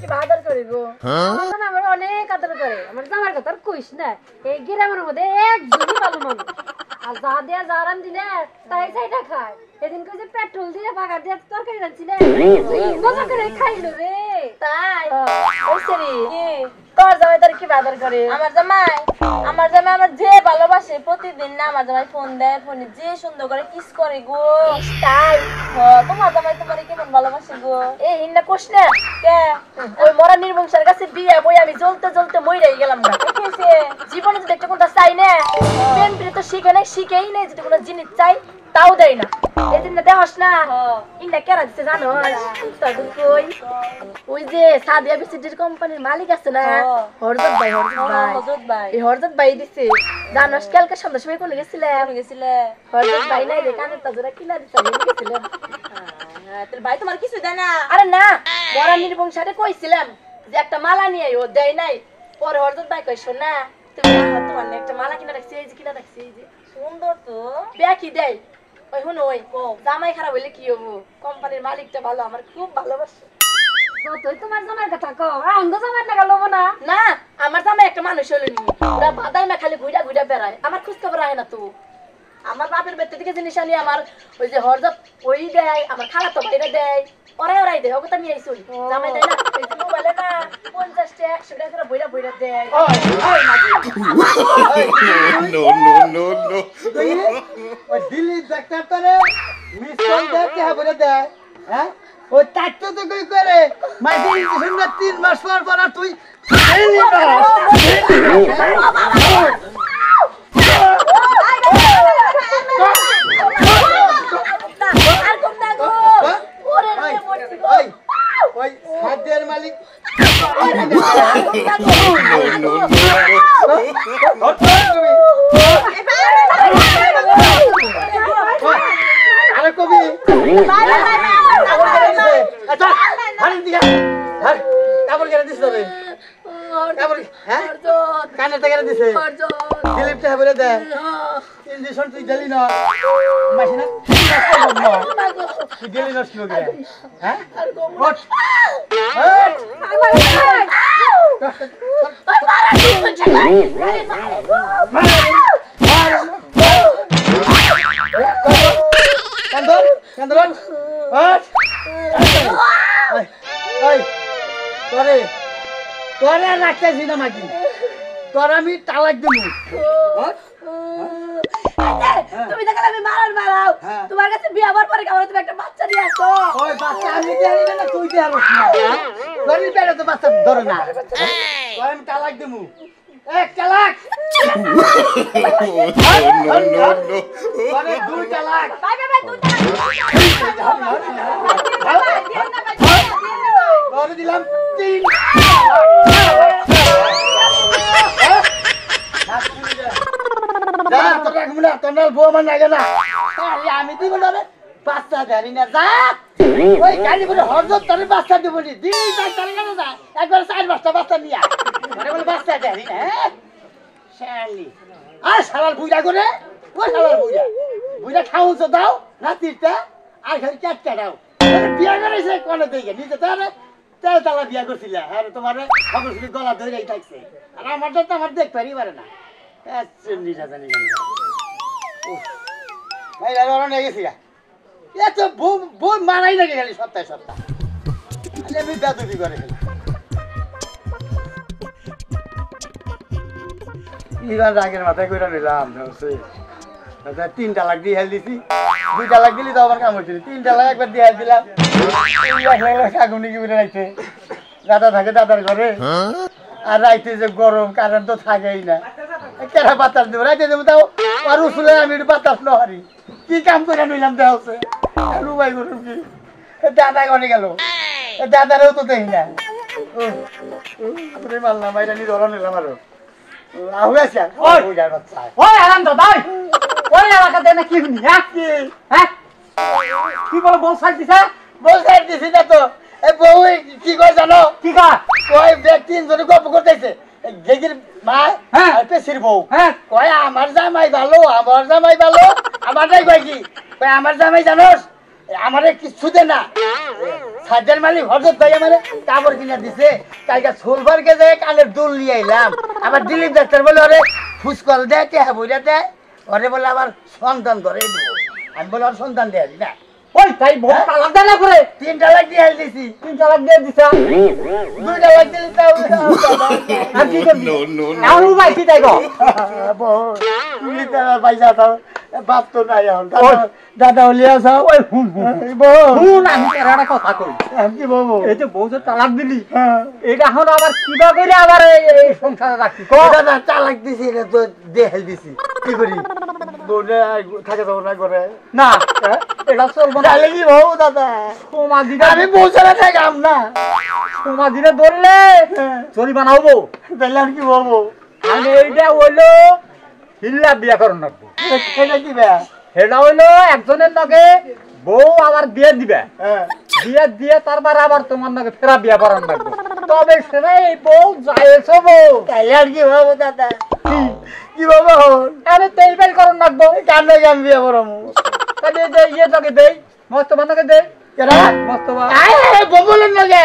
কি আদর করিব আমার অনেক আদর করে আমার জামার কথা আর কইস না এই গ্রামের মধ্যে একজনই ভালো মানুষ আর যা দিয়া জারান দিলে তাই চাইটা খায় এদিন কই যে পেট্রোল দিয়ে বাগা দিয়ে তরকারি রাঁধছি না মজা করে খাইলো রে তাই ওই সেরি তোর জামাই তার কি আদর করে আমার জামাই আমার যে ভালোবাসে প্রতিদিন না আমার জামাই ফোন দেয় ফোনে যে সুন্দর করে কিস করে গো তাই তোমার জামাই তোমার কেমন ভালোবাসে গো এই হিন্না কোশ না কে ওই মরা নির্বংশের কাছে বিয়া বই আমি জ্বলতে জ্বলতে মইরাই গেলাম না কেছে জীবনে যদি একটা কোনটা চাই না প্রেম প্রিয় তো শিখে নাই শিখেই নেই যদি কোনো জিনিস চাই তাও দেয় না এদিন না দেহস না ইন্না কেরা দিচ্ছে জানো কই ওই যে সাদিয়া বিসিডির কোম্পানির মালিক আছে না হরজত ভাই এই হরজত ভাই দিছে জানোস কালকে সন্ধ্যার সময় কোনে গেছিলে হরজত ভাই নাই রে কানের তাজরা কিনা দিছে গেছিলাম তোর ভাই তোমার কিছু দেয় না আরে না মরা নির্বংশে কইছিলাম যে একটা মালা নিয়ে ও দেয় নাই পরে হরজত ভাই কই শোনা তুমি তোমার একটা মালা কিনা রাখছি এই যে কিনা রাখছি এই যে সুন্দর তো ব্যাকি দেয় ওই হুন ওই জামাই খারাপ হইলে কি হবো কোম্পানির মালিকটা ভালো আমার খুব ভালোবাসে তুই তোমার জামাইর কথা কও আঙ্গ জামাই না গেলো না না আমার জামাই একটা মানুষ হলো নি ওরা বাদাই না খালি ঘুরা ঘুরা বেড়ায় আমার খোঁজ খবর রাখে না তো আমার বাপের বেতে থেকে জিনিস আনি আমার ওই যে হরজত ওই দেয় আমার খালা তো বাইরে দেয় ওরাই দেয় ওকে তো নিয়ে আইসুন জামাই দেয় না এই যে মোবাইলে না 50 টাকা 100 টাকা করে বইরা বইরা দেয় নো ওই দিল্লি ডাক্তার তোরে মিশন দেখতে হবে দে হ্যাঁ ওই তাইতো তো কই করে মাঝে ইনজেকশন না 3 মাস পর পর আর তুই ওই খাদ্যের মালিক আরে কবি আচ্ছা হারি দিয়া হার কাবল করে দিছ রে কাবল হ্যাঁ কানে তে করে দিছে দিলিপটা বলে দে ইনজেকশন তুই দিলি না মাসিনা তুই দিলি না কি করে হ্যাঁ ওঠ কান্দন কান্দন ওঠ ওই তোরে তোরে রাখতেছি না মাকি তোর আমি তালাক দেবো তুমি দেখালে আমি মারাও তোমার কাছে বিয়ে হওয়ার পরে কেমন তুমি একটা বাচ্চা নিয়ে আসো ওই বাচ্চা আমি দেই না তুই দে আরো তোরই পেটে তো বাচ্চা ধরে না তোর আমি তালাক দেবো এক তালাক নো তোরে দুই তালাক বাই দুই তোরে দিলাম তিন আমি দিব না বাচ্চা জানি না যা ওই গাড়ি করে হরজত তোরে বাচ্চা দিব নি দিন তার কেন যা একবার 4-5টা বাচ্চা নিয়া মানে বলে বাচ্চা জানি না শালি আর শালার বুইড়া করে ও শালার বুইড়া খাওছ দাও নাতিটা আর খালি চারটা দাও বিয়া করেছে কোনে দেই নিজে তারে তেল তালা বিয়া করছিল আর তোমারে খবর শুনে গলা ধরেই থাকছে আর আমারটা তো আমার দেখ পারি পারে না নিরা জানি ভাই রারণ হয়ে গেছি এত বই মারাই লাগে খালি সপ্তাহে সপ্তাহ আমি বেদবি করে খালি এবার রাগের মাথায় করে নিলাম 3 তালাক দিয়ে হেল দিছি 2 তালাক দিলি তো আবার কাম হয়েছিল 3 তালাক একবার দিয়ে হেল দিলাম আগুনি কি বেড়ে রাখছে দাদা থাকে দাদার ঘরে আর রাইতে যে গরম কারেন্ট তো থাকেই না কেরা বাতাস দেবো রাইতে দেবো তাও আর উসুলে আমি একটু বাতাস নহারি কি কাম করে নিলাম দেওয়া রুবাই গরম কি দাদা গনে গেল দাদারেও তো দেখি না মারলাম এটা নিয়ে ধরা নিলাম আরো কি বলো বল সাইড দিছে বল সাইড দিছি না তো বউ কি কয় জানো কি কয় কয় ব্যক্তি তিনজনে গল্প করতেছে গেগির মা আর পেশির বউ কয় আমার জামাই ভালো আমারটাই কয় কি কয় আমার জামাই জানোস আমারে কিছু দে না সাজ্জাদ মালিক হঠাৎ ভাই আমার কাপড় কিনা দিছে কালকে সোলবারকে যায় কানের দুল নিয়ে আইলাম আবার দিলীপ ডাক্তার বলে ওরে ফুসকল দেয় টেহা বইরা দেয় ওরে বলে আবার সন্তান ধরে দেবো আমি বলে ওর সন্তান দেয় না ওই তাই বউ তালাক দেয় না করে 3 তালাক দিয়ে দিছি 3 তালাক দিয়ে দিছা 2 তালাক দিলে তাও আর কি করবি No, no, no. আর উপায় কি তাই গো বউ তুমি তার পয়সা দাও বাপ তো নাই এখন দাদা হলিয়া যাও ওই হুন বউ হুন আমি তোর একটা কথা কই কি বউ এই যে বউ যে তালাক দিলি এটা এখন আবার কিবা করে আবার এই সংসারে রাখছি কো দাদা তালাক দিছি এটা তো দেখাই দিছি কি করি বউটা থাকে যাবো না করে না এটা চলবো না তাহলে কি বউ দাদা সমাধি আমি বউ ছাড়া থাকাম না সমাধিরে ধরলে জরিমানা হবো তাহলে আর কি বলবো আমি এইটা হইলো হিল্লা বিয়া করুন রাখবো এটা কি বে সেটা হইলো একজনের নাকি বউ আবার বিয়ে দিবে বিয়ে দিয়ে তারপর আবার তোমার নাকি ফেরা বিয়া করান লাগবে তবে সেটা এই বউ যাইছো বউ তাহলে আর কি বলবো দাদা কি বলবো আরে তেল বেল করুন রাখবো কান্না গান বিয়ে করবো তাহলে এই যে ইয়ে নাকি দেই মস্ত বানাকে দেই মস্ত বা ববলের লগে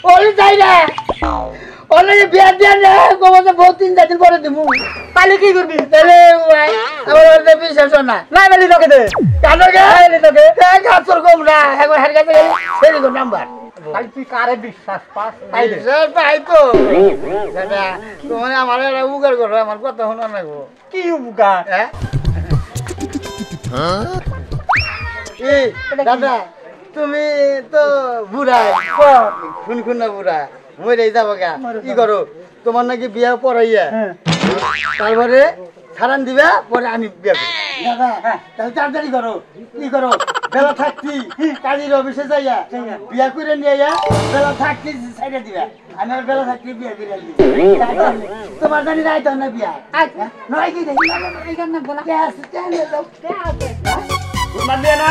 ওলি যাই না ওলে বিয়া দিয়া না গোবতে বহুত 3 দিন পরে দিমু তাহলে কি করবি তাহলে আমার ওতে বিশ্বাস না না বেলি লোকে দে কানো গে বেলি লোকে গাছর কম না একবার হের কাছে গেলি সেই গো নাম্বার তাই তুই কারে বিশ্বাস পাস তাই দে স্যার পাই তো দাদা তোমার আমার একটা উগার করো আমার কথা শোনা না গো কি উগা হ্যাঁ এই দাদা তুমি তো বুড়া খুন না বুড়া মরে যাবো গা কি করো তোমার নাকি বিয়া পড়াইয়া তারপরে সারান দিবা পরে আমি বিয়া করি দাদা তাহলে তাড়াতাড়ি করো কি করো বেলা থাকতি কাজীর অফিসে যাইয়া বিয়া করে নিয়ে যা বেলা থাকতি সাইডে দিবা আমি আর বেলা থাকতি বিয়া করে দিই তোমার জানি রাইত না বিয়া নয় কি দেখি এইখানে বলা কে আছে চলে যাও তোমার দিয়ে না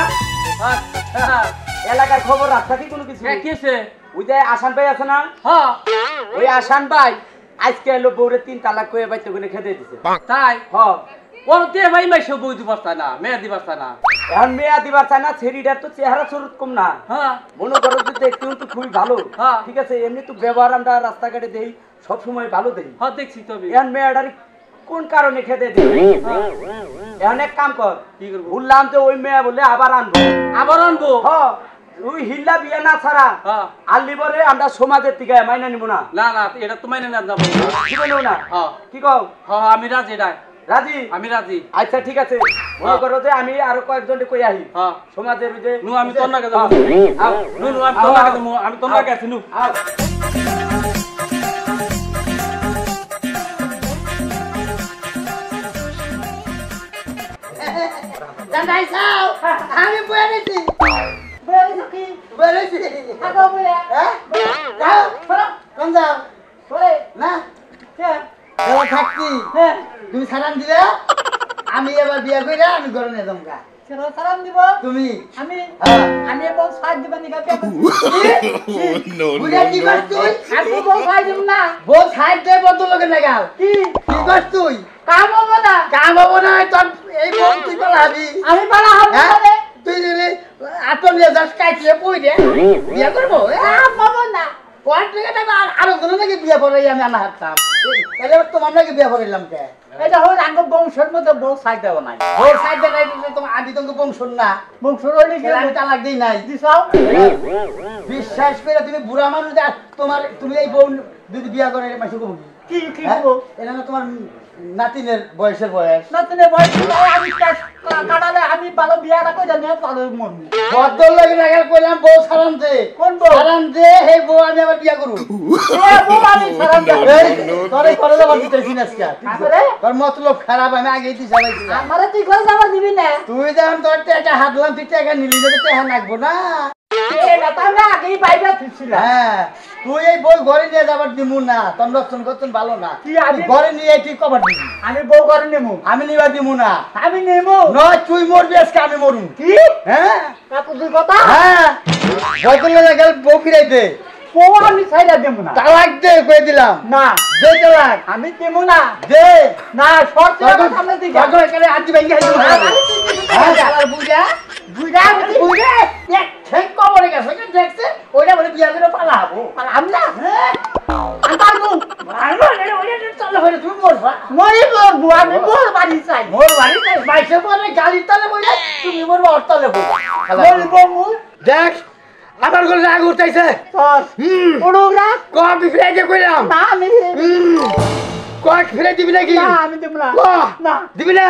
এলাকার খবর রাস্তা কি কোনো কিছু কি হইছে ওই যে আসান ভাই আছে না হ্যাঁ ওই আসান ভাই আজকে এলো বউরে 3 তালাক কয়ে বাইতে ওখানে খেতে দিছে তাই হ্যাঁ ওর তে ভাই মাইসো বই দিবার চায় না মেয়ে দিবার চায় না এখন মেয়া দিবার চায় না ছেড়িটার তো চেহারা চরুত কম না হ্যাঁ মনে করো যে দেখতে তো খুবই ভালো হ্যাঁ। ঠিক আছে এমনি তো ব্যবহার আমরা রাস্তাঘাটে দেই সব সময় ভালো দেই হ্যাঁ দেখছি তবে এখন মেয়াটার কোন কারণে খেতে দিই এখন এক কাম কর কি করবো বললাম যে ওই মেয়া বলে আবার আনবো আবার আনবো হ্যাঁ ওই হিল্লা বিয়া না ছাড়া হ্যাঁ আল্লিবরে আমরা সমাজের থেকে মাইনা নিব না না না এটা তো মাইনে না যাবো কি বলবো না হ্যাঁ কি কও হ্যাঁ আমি রাজি এটা রাজি আমি রাজি আচ্ছা ঠিক আছে মনে করো যে আমি আরো কয়েকজনকে কই আহি হ্যাঁ সমাজের ওই যে নু আমি তোর নাকে যাবো আও, নু নু আমি তোর নাকে যাবো আমি তোর নাকে আছি নু আও। দাদাই যাও আমি বয়ে নিছি বলেছি হ্যাঁ যাও কোন যাও না বেলা থাকতি তুমি সারান দিবে আমি এবার বিয়া কইরা আমি ঘরে নিয়ে যাবো তুমি আমি হ্যাঁ আমি বল সাইড দিবা নিকা No, বুঝা কি করছ তুই আমি বল সাইড দিব না বল সাইড দে বন্ধ লোকে লাগাল কি কি করছ তুই কাম হবে না কাম হবো না তোর এই বল তুই পালাবি আমি পালা হবে হ্যাঁ না তুই যদি আটল নিয়ে যাস কাইতে পই দে বিয়া করবো পাবো না পয়েন্ট থেকে টাকা আরো কোনো নাকি বিয়া করাই আমি আনা হাঁটতাম তাহলে তোমার নাকি বিয়া করাইলাম কে এটা হল আঙ্গ বংশের মধ্যে বল সাইড দেব নাই ওর সাইড দেখাই দিলে তোমার আদি তোমাকে বংশন না বংশের হইলে কি আমি তালাক দিই নাই দিছাও বিশ্বাস করে তুমি বুড়া মানুষ আর তোমার তুমি এই বউ যদি বিয়া করে মাসে কবো কি কি হ্যাঁ? করব এটা না তোমার নাতিনের বয়সের বয়স নতুন বয়স আমি কাটালে আমি ভালো বিয়াটা কই জানি ভালো মন বদ্ধ লাগে রাখার কইলাম বউ সারান দে কোন বউ? সারান দে হে বউ আমি আবার বিয়া করব এ বউ আমি সারান দেব তোরে করে দেব দিতেছি না আজকে আমারে? তোর মতলব খারাপ আমি আগেই দিছি সবাইছিলাম আমারে তুই ঘরে যাবার দিবি না তুই যখন তোর টাকা হাতলাম তুই টাকা নিলি না টাকা লাগবো না এটা তো আমি আগেই বাইরে থুছিলাম হ্যাঁ তুই এই বই ঘরে নিয়ে যাবার দিমু না তোর রক্ষণ করতেন ভালো না কি আমি- তুই ঘরে নিয়ে তুই কবার দিবি আমি বউ ঘরে নেবো আমি নিবার দিমু না আমি নেবো নয় তুই মরবি আজকে আমি মরুম কি হ্যাঁ কাকু তুই কথা হ্যাঁ বদলে গেল বউ ফিরাই দে বউ আমি ছাইরা দেবো না তালাক দে কই দিলাম না দে তালাক আমি দেবো না দে না শর্ট সামনে দিকে তখন এখানে আদি ভাই গেল হ্যাঁ শালার বুঝা বুঝা বুঝা এক ঠেক কবরে গেছে দেখছে ওইটা বিয়া করে পালাবো পালাম না হ্যাঁ আমি পারবো মারবো না ওই চলে হইলে তুমি মরবা মরি মরবো আমি মোর বাড়ি চাই মোর বাড়িতে বাইসে পরে গাড়ির তলে বলে তুমি মরবা ওর তলে বলবো মরবো মু দেখ আমার কোন রাগ উঠাইছে তোর ওড়োরা কবি ফিরে দিয়ে কইলাম না আমি কয় ফিরে দিবি নাকি না আমি দেব না না দিবি না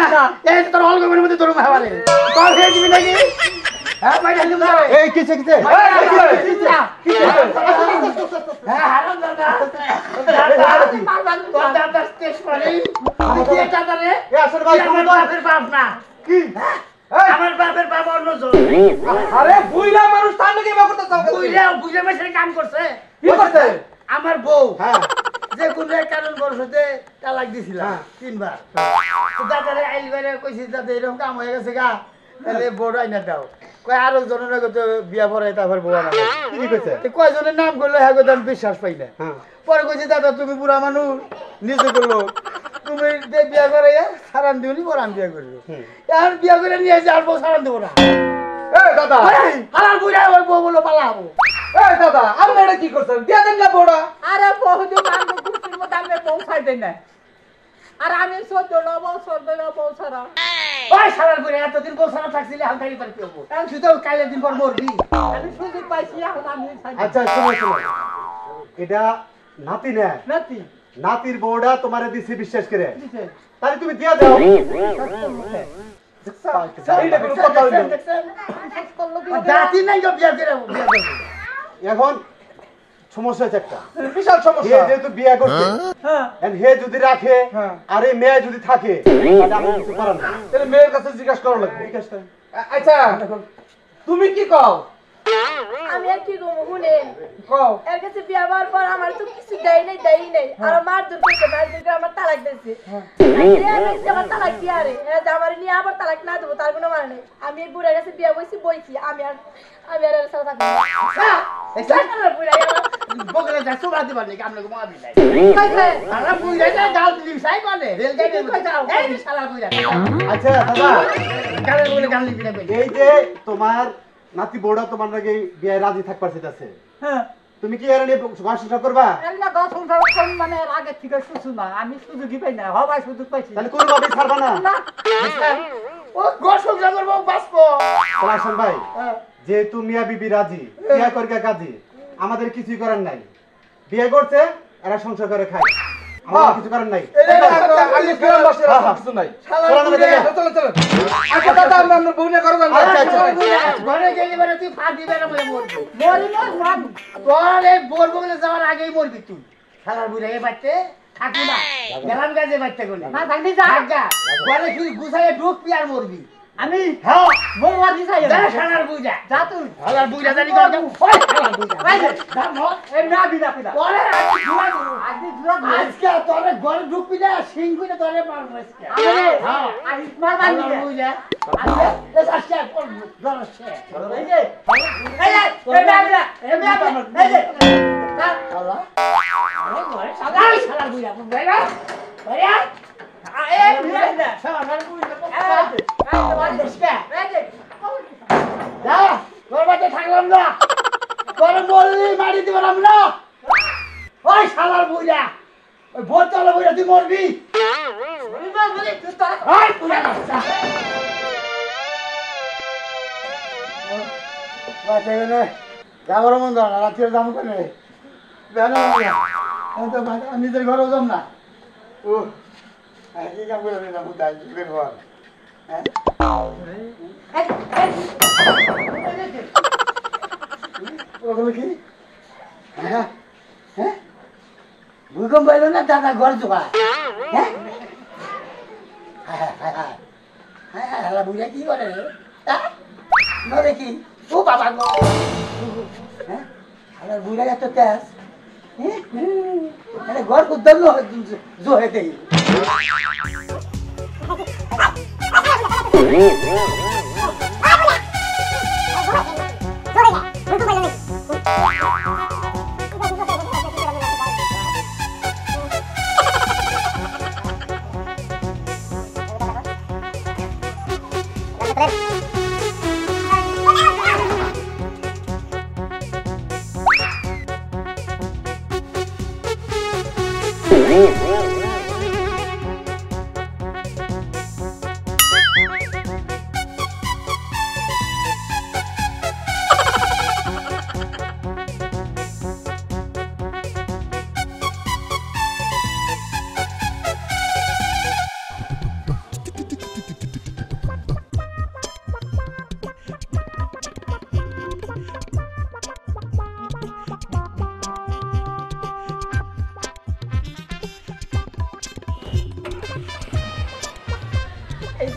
এই তোর অলগমের মধ্যে তোর মাহাবারে কয় ফিরে দিবি নাকি হ্যাঁ মাইরা দিবি না এই কিছে কিছে হ্যাঁ হারাম দাদা তোর দাদা স্টেজ করে কি দাদা রে এ আসলে ভাই আমার বাপের বাপ না কি আমার বাপের বাপ অন্যজন আরে বুইলা মানুষ তার নাকি বা করতে চাও বুঝে মেশে কাম করছে কি করতে আমার বউ হ্যাঁ যে কোনো এক কারণ বর্ষতে তালাক দিছিলাম 3 বার তো দাদারে আইল করে কইছি দাদা এরকম কাম হয়ে গেছে গা তাহলে বড় আইনা দাও কয় আরো জনের আগে তো বিয়া পড়াই তারপর বউ আনা কি কইছে কয় জনের নাম করলো হ্যাঁ কথা আমি বিশ্বাস পাই না পরে কইছি দাদা তুমি বুড়া মানুষ নিজে করলো তুমি বিয়া করে সারান দিওনি পর আমি বিয়া করবো এখন বিয়া করে নিয়ে এসে আর বউ সারান দেবো না এই দাদা হালাল বুড়া ওই বউ বলো পালাবো এই দাদা আপনি এটা কি করছেন দিয়া দেন না বড়া আরে বহুদিন মানবো কুস্তির মধ্যে আমি পৌঁছাই দেই না আর আমি 14 বছর ধরে পৌঁছারা ওই সারাল বুড়া এতদিন বউ সারা থাকছিলে হাল গাড়ি পারে পেবো এখন তুই তো কাইলের দিন পর মরবি আমি সুযোগ পাইছি এখন আমি আচ্ছা শোনো শোনো এটা নাতি না নাতি নাতির বউটা তোমারে দিছি বিশ্বাস করে দিছে তাহলে তুমি দিয়া দাও এইটা কোনো কথা হইলো দাঁতি নাই তো বিয়া করে বিয়া করবো এখন সমস্যা আছে একটা বিশাল হে সমস্যা যেহেতু বিয়ে করছে হ্যাঁ and হে যদি রাখে হ্যাঁ। আর এই মেয়ে যদি থাকে তাহলে আমি কিছু করার না তাহলে মেয়ের কাছে জিজ্ঞাসা করা লাগবে জিজ্ঞেস করেন। আচ্ছা তুমি কি কও আমি আর কি গো শুনেন কও এর কাছে বিয়া হওয়ার পর আমার তো কিছু দেয় নাই আর মারধর করছে মারধর করে আমার তালাক দিয়েছে আমার তালাক দিয়ে আরে আমার নিয়ে আবার তালাক না দেবো তার কোনো মানে নেই আমি এই বুড়ার কাছে বিয়া বইছি আমি আর এর সাথে থাকবো না বুড়াই আমার বগলে যা সুবাদি বানি কামলে গো মাবি নাই কইছে আরে বুইরা যা গাল দিলি সাই মানে রেল গাড়ি কই যাও এই শালা বুইরা আচ্ছা দাদা গালে বলে গাল দিবি না এই যে তোমার নাতি বউটা তোমার নাকি বিয়ে রাজি থাকবার চাইতাছে হ্যাঁ তুমি কি এর নিয়ে সংসার করবা এলা দশ সংসার কোন মানে আগে থেকে সুসু না আমি সুযোগই পাই না হবাই সুযোগ পাইছি তাহলে কোনো ভাবে ছাড়বা না না ও গোসল করবো বাসপো পলাশন ভাই যেহেতু মিয়া বিবি রাজি বিয়া করকে কাজী আমাদের কিছুই করার নাই বিয়ে করছে এরা সংসার করে খায় আমাদের কিছু করার নাই আগে ফেরান বসে কিছু নাই চলো না দেখে। চলো চলো আচ্ছা দাদা আমরা বউনে করবেন না আচ্ছা, আচ্ছা। ঘরে গেলে মানে তুই ফা দিবে না বলে মরবি মরি না মরি তোর এই বোর বগলে যাওয়ার আগেই মরবি তুই শালার বুইরা এই বাচ্চা থাকু না গেলাম গাছে বাচ্চা করলে না থাকলি যা থাকা ঘরে শুধু গুছাইয়ে ঢুকবি আর মরবি আমি হ্যাঁ মোর বাড়ি যাই যা শালার বুইরা যা তুই শালার বুইরা জানি কর ওই শালার বুইরা ভাই এই না বিনা পিনা তোরে আজকে জুরা আজকে তোরে ঘরে ঢুকবি না সিং কইতে তোরে মারবো আজকে আরে হ্যাঁ আজ মার বাড়ি শালার বুইরা আজকে আজকে কোন ধরছে এই যে এই যে এই না এই যে শালা আরে ঘরে শালার বুইরা বুইরা বুইরা এই বিনা শালার বুইরা এই যে যা তোর বাড়িতে থাকলাম না তোর বললি মারি দিলাম না ওই শালার বুইরা ওই ভোর চলে বুইরা তুই মরবি ওই বুইরা বাচ্চা গেলে যাবার মন ধর রাত্রে যাবো কেন নিজের ঘরেও যাম না ও কি কাম করে যাবো তাই ঘর হ্যাঁ ওগুলো কি হ্যাঁ হ্যাঁ ভূমিকম্প এলো না দাদা ঘর জোগা হ্যাঁ হ্যাঁ বুঝা কি করে রে নরে কি ও বাবা গো হ্যাঁ বুড়া এত তেজ হ্যাঁ ঘর উদ্ধার জো হেতে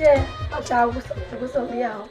যে যাও গোসল দিয়া হোক